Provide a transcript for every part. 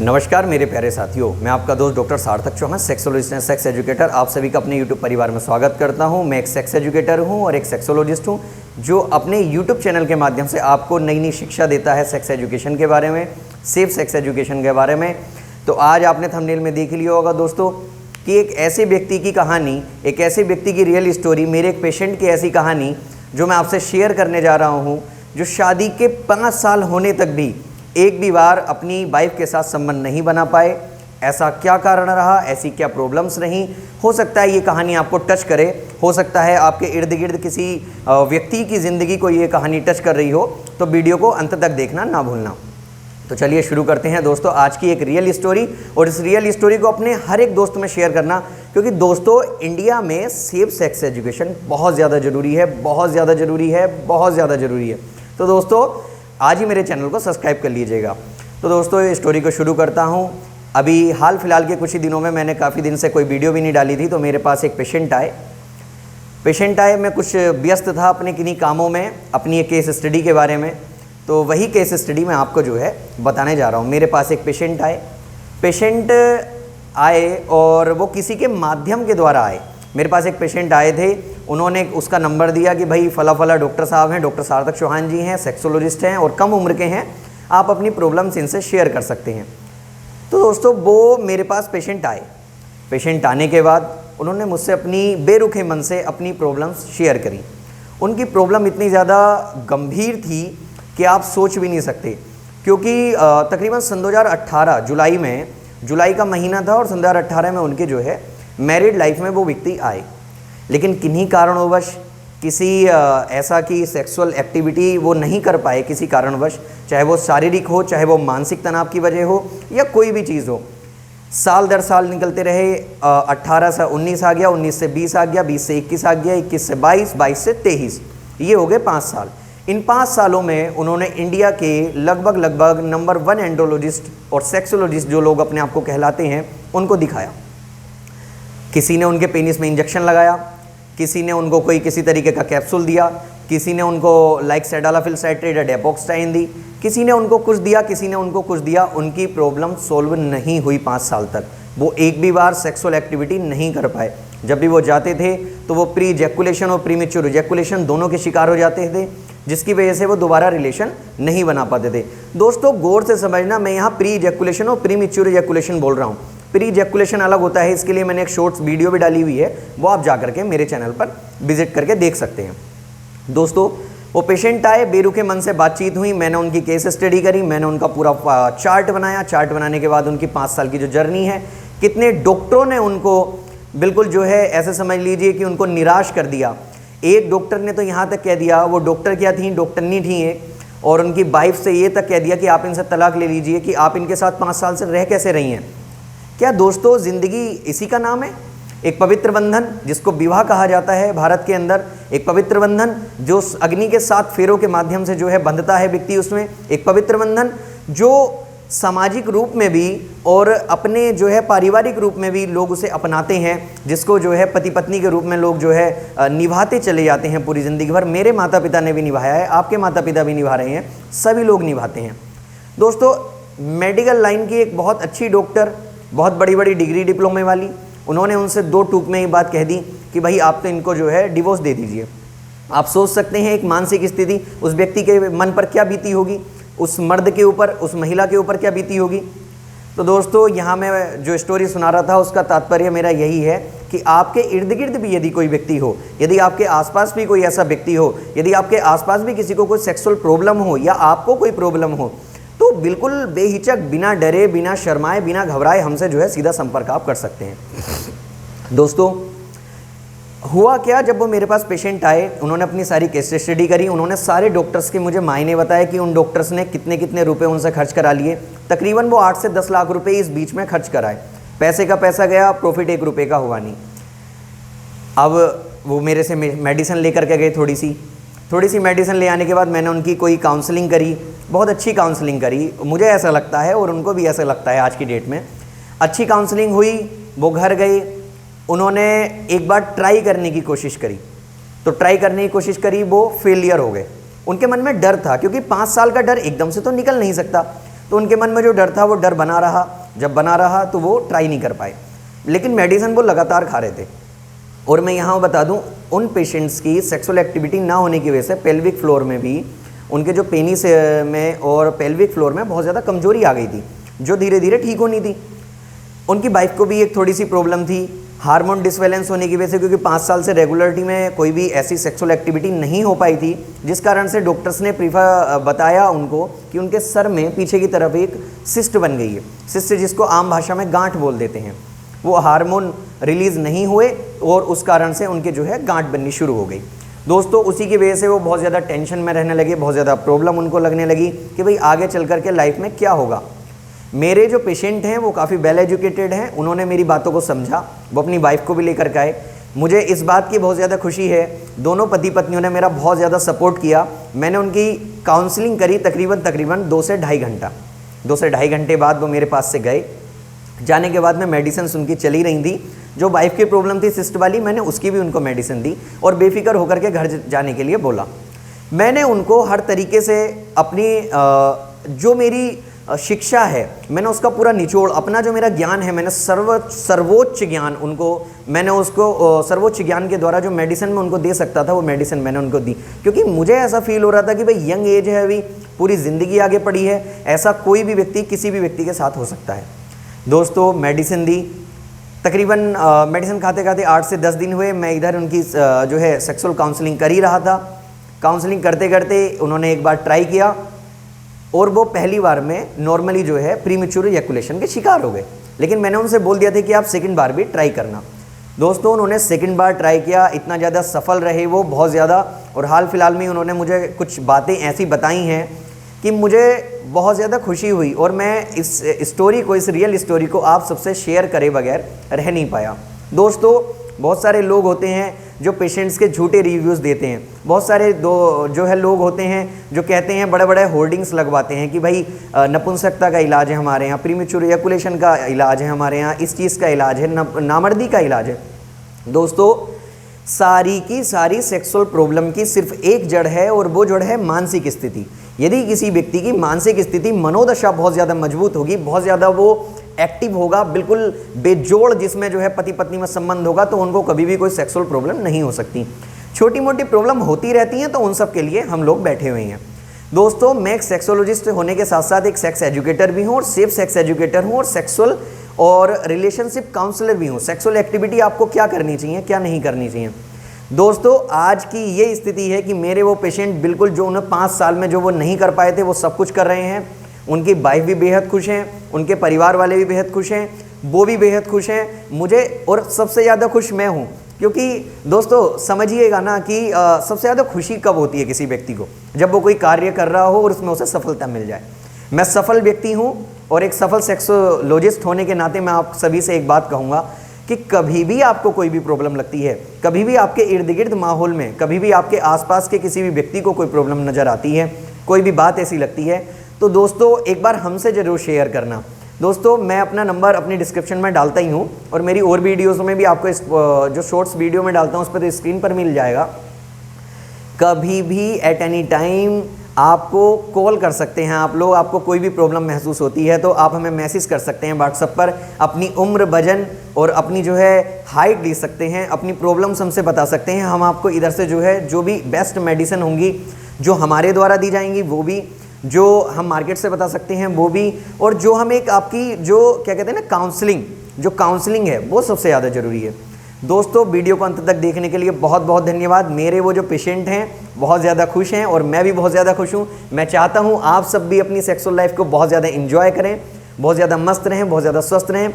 नमस्कार मेरे प्यारे साथियों, मैं आपका दोस्त doctor Sarthak Chauhan, sexologist and sex educator. आप सभी का अपने यूट्यूब परिवार में स्वागत करता हूं। मैं एक सेक्स एजुकेटर हूं और एक सेक्सोलॉजिस्ट हूं जो अपने यूट्यूब चैनल के माध्यम से आपको नई नई शिक्षा देता है सेक्स एजुकेशन के बारे में, सेफ सेक्स एजुकेशन के बारे में। तो आज आपने थंबनेल में देख लिया होगा दोस्तों कि एक ऐसे व्यक्ति की कहानी, एक ऐसे व्यक्ति की रियल स्टोरी, मेरे एक पेशेंट की ऐसी कहानी जो मैं आपसे शेयर करने जा रहा हूँ, जो शादी के 5 साल होने तक भी एक भी बार अपनी वाइफ के साथ संबंध नहीं बना पाए। ऐसा क्या कारण रहा, ऐसी क्या प्रॉब्लम्स रहीं? हो सकता है ये कहानी आपको टच करे, हो सकता है आपके इर्द गिर्द किसी व्यक्ति की ज़िंदगी को ये कहानी टच कर रही हो, तो वीडियो को अंत तक देखना ना भूलना। तो चलिए शुरू करते हैं दोस्तों आज की एक रियल स्टोरी, और इस रियल स्टोरी को अपने हर एक दोस्त में शेयर करना, क्योंकि दोस्तों इंडिया में सेफ सेक्स एजुकेशन बहुत ज़्यादा ज़रूरी है, बहुत ज़्यादा ज़रूरी है, बहुत ज़्यादा ज़रूरी है। तो दोस्तों आज ही मेरे चैनल को सब्सक्राइब कर लीजिएगा। तो दोस्तों ये स्टोरी को शुरू करता हूँ। अभी हाल फिलहाल के कुछ ही दिनों में मैंने काफ़ी दिन से कोई वीडियो भी नहीं डाली थी, तो मेरे पास एक पेशेंट आए। मैं कुछ व्यस्त था अपने किन्हीं कामों में, अपनी एक केस स्टडी के बारे में। तो वही केस स्टडी मैं आपको जो है बताने जा रहा हूँ। मेरे पास एक पेशेंट आए और वो किसी के माध्यम के द्वारा आए। मेरे पास एक पेशेंट आए थे, उन्होंने उसका नंबर दिया कि भाई फला डॉक्टर साहब हैं, डॉक्टर सार्थक चौहान जी हैं, सेक्सोलॉजिस्ट हैं और कम उम्र के हैं, आप अपनी प्रॉब्लम्स इनसे शेयर कर सकते हैं। तो दोस्तों वो मेरे पास पेशेंट आए। पेशेंट आने के बाद उन्होंने मुझसे अपनी बेरुखे मन से अपनी प्रॉब्लम्स शेयर करी। उनकी प्रॉब्लम इतनी ज़्यादा गंभीर थी कि आप सोच भी नहीं सकते, क्योंकि तकरीबन सन 2018 जुलाई का महीना था और सन 2018 में उनके जो है मैरिड लाइफ में वो व्यक्ति आए, लेकिन किन्हीं कारणवश किसी ऐसा कि सेक्सुअल एक्टिविटी वो नहीं कर पाए किसी कारणवश, चाहे वो शारीरिक हो, चाहे वो मानसिक तनाव की वजह हो या कोई भी चीज़ हो। साल दर साल निकलते रहे। 18 से 19 आ गया, 19 से 20 आ गया, 20 से 21 आ गया, 21 से 22, 22 से 23, ये हो गए 5 साल। इन 5 सालों में उन्होंने इंडिया के लगभग नंबर 1 एंड्रोलॉजिस्ट और सेक्सोलॉजिस्ट जो लोग अपने आप को कहलाते हैं उनको दिखाया। किसी ने उनके पेनिस में इंजेक्शन लगाया, किसी ने उनको कोई किसी तरीके का कैप्सूल दिया, किसी ने उनको लाइक सेडालाफिल साइट्रेट या डेपोक्साइन दी, किसी ने उनको कुछ दिया, किसी ने उनको कुछ दिया। उनकी प्रॉब्लम सोल्व नहीं हुई 5 साल तक। वो एक भी बार सेक्सुअल एक्टिविटी नहीं कर पाए। जब भी वो जाते थे तो वो प्री इजैकुलेशन और प्रीमेच्योर इजैकुलेशन दोनों के शिकार हो जाते थे, जिसकी वजह से वो दोबारा रिलेशन नहीं बना पाते थे। दोस्तों गौर से समझना, मैं यहाँ प्री इजैकुलेशन और प्रीमेच्योर इजैकुलेशन बोल रहा हूँ। प्री इजैकुलेशन अलग होता है, इसके लिए मैंने एक शॉर्ट्स वीडियो भी डाली हुई है, वो आप जा करके मेरे चैनल पर विजिट करके देख सकते हैं। दोस्तों वो पेशेंट आए, बेरुखे मन से बातचीत हुई, मैंने उनकी केस स्टडी करी, मैंने उनका पूरा चार्ट बनाया। चार्ट बनाने के बाद उनकी 5 साल की जो जर्नी है, कितने डॉक्टरों ने उनको बिल्कुल जो है ऐसे समझ लीजिए कि उनको निराश कर दिया। एक डॉक्टर ने तो यहाँ तक कह दिया, वो डॉक्टर क्या थी, डॉक्टरनी थी एक, और उनकी वाइफ से ये तक कह दिया कि आप इनसे तलाक ले लीजिए, कि आप इनके साथ 5 साल से रह कैसे रही हैं। क्या दोस्तों ज़िंदगी इसी का नाम है, एक पवित्र बंधन जिसको विवाह कहा जाता है भारत के अंदर। एक पवित्र बंधन जो अग्नि के 7 फेरों के माध्यम से जो है बंधता है व्यक्ति उसमें। एक पवित्र बंधन जो सामाजिक रूप में भी और अपने जो है पारिवारिक रूप में भी लोग उसे अपनाते हैं, जिसको जो है पति पत्नी के रूप में लोग जो है निभाते चले जाते हैं पूरी ज़िंदगी भर। मेरे माता पिता ने भी निभाया है, आपके माता पिता भी निभा रहे हैं, सभी लोग निभाते हैं। दोस्तों मेडिकल लाइन की एक बहुत अच्छी डॉक्टर, बहुत बड़ी बड़ी डिग्री डिप्लोमे वाली, उन्होंने उनसे 2 टूक में ही बात कह दी कि भाई आप तो इनको जो है डिवोर्स दे दीजिए। आप सोच सकते हैं एक मानसिक स्थिति उस व्यक्ति के मन पर क्या बीती होगी, उस मर्द के ऊपर, उस महिला के ऊपर क्या बीती होगी। तो दोस्तों यहाँ मैं जो स्टोरी सुना रहा था उसका तात्पर्य मेरा यही है कि आपके इर्द गिर्द भी यदि कोई व्यक्ति हो, यदि आपके आसपास भी कोई ऐसा व्यक्ति हो, यदि आपके आसपास भी किसी को कोई सेक्सुअल प्रॉब्लम हो या आपको कोई प्रॉब्लम हो, तो बिल्कुल बेहिचक, बिना डरे, बिना शर्माए, बिना घबराए हमसे जो है सीधा संपर्क आप कर सकते हैं। दोस्तों हुआ क्या, जब वो मेरे पास पेशेंट आए, उन्होंने अपनी सारी केस स्टडी करी, उन्होंने सारे डॉक्टर्स के मुझे मायने बताए कि उन डॉक्टर्स ने कितने कितने रुपए उनसे खर्च करा लिए। तकरीबन वो 8 से 10 लाख रुपए इस बीच में खर्च कराए। पैसे का पैसा गया, प्रॉफिट 1 रुपये का हुआ नहीं। अब वो मेरे से मेडिसिन लेकर के गए, थोड़ी सी मेडिसिन ले आने के बाद मैंने उनकी कोई काउंसलिंग करी, बहुत अच्छी काउंसलिंग करी, मुझे ऐसा लगता है और उनको भी ऐसा लगता है आज की डेट में। अच्छी काउंसलिंग हुई, वो घर गए, उन्होंने एक बार ट्राई करने की कोशिश करी, तो ट्राई करने की कोशिश करी, वो फेलियर हो गए। उनके मन में डर था, क्योंकि 5 साल का डर एकदम से तो निकल नहीं सकता। तो उनके मन में जो डर था वो डर बना रहा, जब बना रहा तो वो ट्राई नहीं कर पाए, लेकिन मेडिसिन वो लगातार खा रहे थे। और मैं यहाँ बता दूँ, उन पेशेंट्स की सेक्सुअल एक्टिविटी ना होने की वजह से पेल्विक फ्लोर में भी उनके जो पेनिस में और पेल्विक फ्लोर में बहुत ज़्यादा कमजोरी आ गई थी, जो धीरे धीरे ठीक होनी थी। उनकी वाइफ को भी एक थोड़ी सी प्रॉब्लम थी हार्मोन डिसबैलेंस होने की वजह से, क्योंकि 5 साल से रेगुलरिटी में कोई भी ऐसी सेक्सुअल एक्टिविटी नहीं हो पाई थी, जिस कारण से डॉक्टर्स ने बताया उनको कि उनके सर में पीछे की तरफ एक सिस्ट बन गई है। सिस्ट जिसको आम भाषा में गांठ बोल देते हैं। वो हार्मोन रिलीज़ नहीं हुए और उस कारण से उनके जो है गांठ बननी शुरू हो गई। दोस्तों उसी की वजह से वो बहुत ज़्यादा टेंशन में रहने लगे, बहुत ज़्यादा प्रॉब्लम उनको लगने लगी कि भाई आगे चल कर के लाइफ में क्या होगा। मेरे जो पेशेंट हैं वो काफ़ी वेल एजुकेटेड हैं, उन्होंने मेरी बातों को समझा, वो अपनी वाइफ को भी लेकर के आए। मुझे इस बात की बहुत ज़्यादा खुशी है, दोनों पति पत्नियों ने मेरा बहुत ज़्यादा सपोर्ट किया। मैंने उनकी काउंसलिंग करी तकरीबन 2 से ढाई घंटा। 2 से ढाई घंटे बाद वो मेरे पास से गए। जाने के बाद में मेडिसिन उनकी चली रही थी। जो वाइफ की प्रॉब्लम थी सिस्ट वाली, मैंने उसकी भी उनको मेडिसिन दी और बेफिक्र होकर के घर जाने के लिए बोला। मैंने उनको हर तरीके से अपनी जो मेरी शिक्षा है मैंने उसका पूरा निचोड़, अपना जो मेरा ज्ञान है मैंने सर्वोच्च ज्ञान उनको, मैंने उसको सर्वोच्च ज्ञान के द्वारा जो मेडिसिन मैं उनको दे सकता था वो मेडिसिन मैंने उनको दी। क्योंकि मुझे ऐसा फील हो रहा था कि भाई यंग एज है, अभी पूरी ज़िंदगी आगे पड़ी है, ऐसा कोई भी व्यक्ति किसी भी व्यक्ति के साथ हो सकता है। दोस्तों मेडिसिन दी, तकरीबन मेडिसिन खाते खाते 8 से 10 दिन हुए। मैं इधर उनकी जो है सेक्सुअल काउंसलिंग कर ही रहा था। काउंसलिंग करते करते उन्होंने एक बार ट्राई किया और वो पहली बार में नॉर्मली जो है प्रीमेच्योर इजैकुलेशन के शिकार हो गए। लेकिन मैंने उनसे बोल दिया था कि आप सेकंड बार भी ट्राई करना। दोस्तों उन्होंने सेकंड बार ट्राई किया, इतना ज़्यादा सफल रहे वो, बहुत ज़्यादा। और हाल फिलहाल में उन्होंने मुझे कुछ बातें ऐसी बताई हैं कि मुझे बहुत ज़्यादा खुशी हुई और मैं इस स्टोरी को, इस रियल स्टोरी को आप सबसे शेयर करे बगैर रह नहीं पाया। दोस्तों बहुत सारे लोग होते हैं जो पेशेंट्स के झूठे रिव्यूज़ देते हैं। बहुत सारे जो है लोग होते हैं जो कहते हैं, बड़े बड़े होर्डिंग्स लगवाते हैं कि भाई नपुंसकता का इलाज है हमारे यहाँ, प्रीमेच्योर इजैकुलेशन का इलाज है हमारे यहाँ, इस चीज़ का इलाज है, नामर्दी का इलाज है। दोस्तों सारी की सारी सेक्सुअल प्रॉब्लम की सिर्फ एक जड़ है और वो जड़ है मानसिक स्थिति। यदि किसी व्यक्ति की मानसिक स्थिति, मनोदशा बहुत ज़्यादा मजबूत होगी, बहुत ज़्यादा वो एक्टिव होगा, बिल्कुल बेजोड़ जिसमें जो है पति पत्नी में संबंध होगा, तो उनको कभी भी कोई सेक्सुअल प्रॉब्लम नहीं हो सकती। छोटी मोटी प्रॉब्लम होती रहती हैं, तो उन सब के लिए हम लोग बैठे हुए हैं। दोस्तों मैं एक सेक्सोलॉजिस्ट होने के साथ साथ एक सेक्स एजुकेटर भी हूँ और सेफ सेक्स एजुकेटर हूँ और सेक्सुअल और रिलेशनशिप काउंसलर भी हूँ। सेक्सुअल एक्टिविटी आपको क्या करनी चाहिए, क्या नहीं करनी चाहिए। दोस्तों आज की ये स्थिति है कि मेरे वो पेशेंट बिल्कुल जो उन्हें 5 साल में जो वो नहीं कर पाए थे वो सब कुछ कर रहे हैं। उनकी वाइफ भी बेहद खुश हैं, उनके परिवार वाले भी बेहद खुश हैं, वो भी बेहद खुश हैं, मुझे और सबसे ज़्यादा खुश मैं हूँ। क्योंकि दोस्तों समझिएगा ना कि सबसे ज़्यादा खुशी कब होती है किसी व्यक्ति को, जब वो कोई कार्य कर रहा हो और उसमें उसे सफलता मिल जाए। मैं सफल व्यक्ति हूँ और एक सफल सेक्सोलॉजिस्ट होने के नाते मैं आप सभी से एक बात कहूँगा कि कभी भी आपको कोई भी प्रॉब्लम लगती है, कभी भी आपके इर्द गिर्द माहौल में, कभी भी आपके आसपास के किसी भी व्यक्ति को कोई प्रॉब्लम नज़र आती है, कोई भी बात ऐसी लगती है, तो दोस्तों एक बार हमसे ज़रूर शेयर करना। दोस्तों मैं अपना नंबर अपनी डिस्क्रिप्शन में डालता ही हूँ और मेरी और वीडियोज़ में भी आपको इस जो शॉर्ट्स वीडियो में डालता हूँ उस पर तो स्क्रीन पर मिल जाएगा। कभी भी एट एनी टाइम आपको कॉल कर सकते हैं आप लोग। आपको कोई भी प्रॉब्लम महसूस होती है तो आप हमें मैसेज कर सकते हैं व्हाट्सएप पर, अपनी उम्र, वजन और अपनी जो है हाइट दे सकते हैं, अपनी प्रॉब्लम्स हमसे बता सकते हैं। हम आपको इधर से जो है जो भी बेस्ट मेडिसिन होंगी जो हमारे द्वारा दी जाएंगी वो भी, जो हम मार्केट से बता सकते हैं वो भी, और जो हम एक आपकी जो क्या कहते हैं ना काउंसलिंग, जो काउंसलिंग है वो सबसे ज़्यादा ज़रूरी है। दोस्तों वीडियो को अंत तक देखने के लिए बहुत बहुत धन्यवाद। मेरे वो जो पेशेंट हैं बहुत ज़्यादा खुश हैं और मैं भी बहुत ज़्यादा खुश हूँ। मैं चाहता हूँ आप सब भी अपनी सेक्सुअल लाइफ को बहुत ज़्यादा एंजॉय करें, बहुत ज़्यादा मस्त रहें, बहुत ज़्यादा स्वस्थ रहें।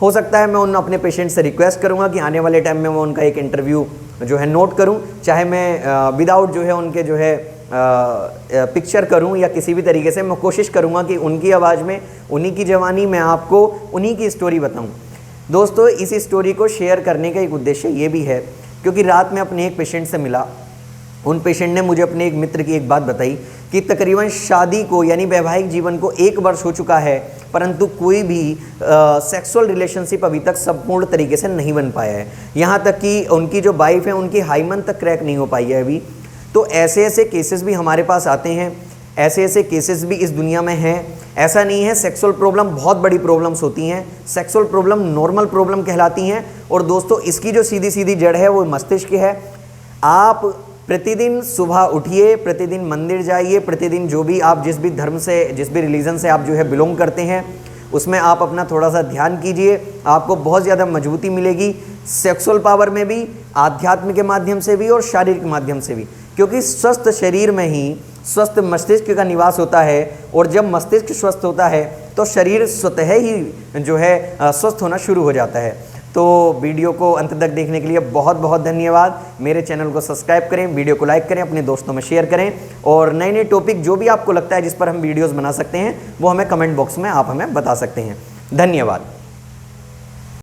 हो सकता है मैं उन अपने पेशेंट से रिक्वेस्ट करूँगा कि आने वाले टाइम में मैं उनका एक इंटरव्यू जो है नोट करूँ, चाहे मैं विदाउट जो है उनके जो है पिक्चर करूं या किसी भी तरीके से मैं कोशिश करूंगा कि उनकी आवाज़ में, उन्हीं की जवानी में आपको उन्हीं की स्टोरी बताऊं। दोस्तों इस स्टोरी को शेयर करने का एक उद्देश्य ये भी है क्योंकि रात में अपने एक पेशेंट से मिला। उन पेशेंट ने मुझे अपने एक मित्र की एक बात बताई कि तकरीबन शादी को यानी वैवाहिक जीवन को 1 वर्ष हो चुका है, परंतु कोई भी सेक्सुअल रिलेशनशिप अभी तक संपूर्ण तरीके से नहीं बन पाया है। यहाँ तक कि उनकी जो वाइफ है उनकी हाइमन तक क्रैक नहीं हो पाई है अभी। तो ऐसे ऐसे केसेस भी हमारे पास आते हैं। ऐसे ऐसे केसेस भी इस दुनिया में हैं। ऐसा नहीं है, सेक्सुअल प्रॉब्लम बहुत बड़ी प्रॉब्लम्स होती हैं, सेक्सुअल प्रॉब्लम नॉर्मल प्रॉब्लम कहलाती हैं। और दोस्तों इसकी जो सीधी सीधी जड़ है वो मस्तिष्क है। आप प्रतिदिन सुबह उठिए, प्रतिदिन मंदिर जाइए, प्रतिदिन जो भी आप जिस भी धर्म से, जिस भी रिलीजन से आप जो है बिलोंग करते हैं, उसमें आप अपना थोड़ा सा ध्यान कीजिए, आपको बहुत ज़्यादा मजबूती मिलेगी सेक्सुअल पावर में भी, आध्यात्म के माध्यम से भी और शारीरिक माध्यम से भी। क्योंकि स्वस्थ शरीर में ही स्वस्थ मस्तिष्क का निवास होता है, और जब मस्तिष्क स्वस्थ होता है तो शरीर स्वतः ही जो है स्वस्थ होना शुरू हो जाता है। तो वीडियो को अंत तक देखने के लिए बहुत बहुत धन्यवाद। मेरे चैनल को सब्सक्राइब करें, वीडियो को लाइक करें, अपने दोस्तों में शेयर करें, और नए नए टॉपिक जो भी आपको लगता है जिस पर हम वीडियोस बना सकते हैं वो हमें कमेंट बॉक्स में आप हमें बता सकते हैं। धन्यवाद।